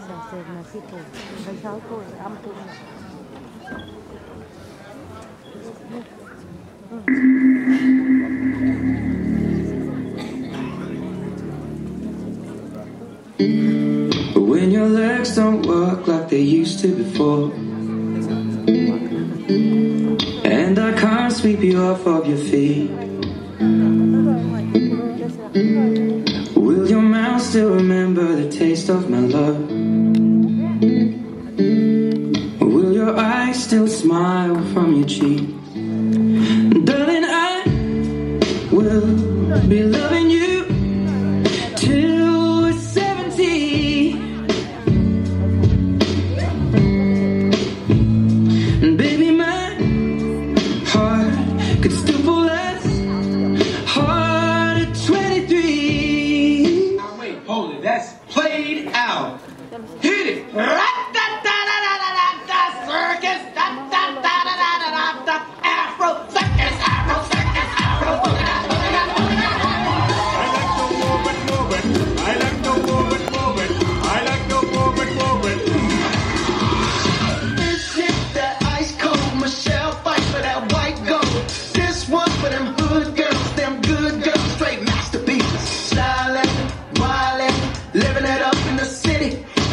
Sợ sệt mà xịt cổ, với 6 tuổi âm kinh. When your legs don't work like they used to before, and I can't sweep you off of your feet, will your mouth still remember the taste of my love? Will your eyes still smile from your cheek? Darling, I will be loving you till we're 70. And baby, my heart could still pull as hard at 23. Now wait, hold it, that's played out. Hit it! Circus! Afro circus! Afro circus! Afro I like the movement. I like the movement. This hit that ice cold. Michelle fight for that white gold. This one for them hood girls, them good girls, straight masterpieces. Stylin', wildin', living it up in the city.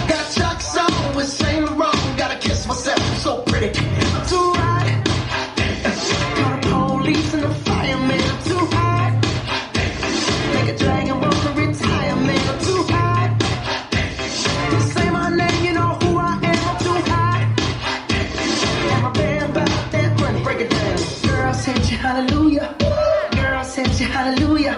Got Chuck's on with Saint Laurent. Gotta kiss myself, I'm so pretty. I'm too hot. Call the police and the fireman. I'm too hot. Make a dragon wanna retire, man. I'm too hot. Say my name, you know who I am. I'm too hot. And my band about that money, break it down. Girl, sent you hallelujah. Girl, sent you hallelujah.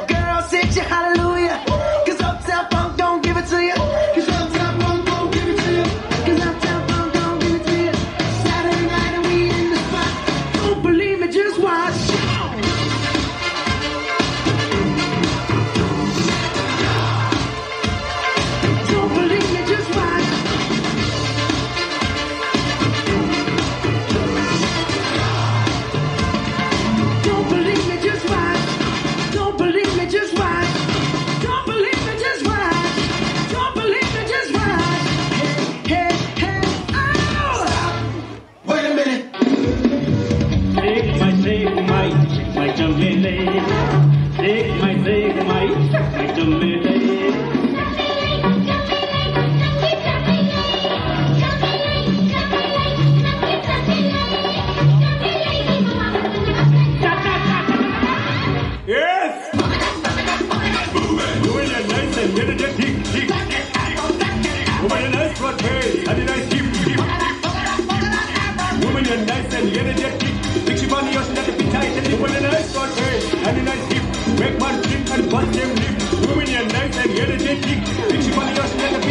Girl, sent you hallelujah. Cause Uptown Funk don't give it to you. Cause Uptown Funk don't give it to you. Cause Uptown Funk don't give it to you. Saturday night and we in the spot. Don't believe me, just watch. Don't believe me, just watch. Don't believe me, just watch. Don't believe me, just watch. Don't believe me, just watch. Don't believe me, just watch. Hey, hey, oh! Wait a minute. Take my jumping leg. Take my jumping leg. Yes! Moving your nice and energetic. Moving your nice Broadway and a nice hip. Moving your nice and energetic. Fix your money, you're not a bit tight. Moving your nice Broadway and a nice hip. Make one drink and bust them lip. Moving your nice and energetic. Fix your money, you're not a bit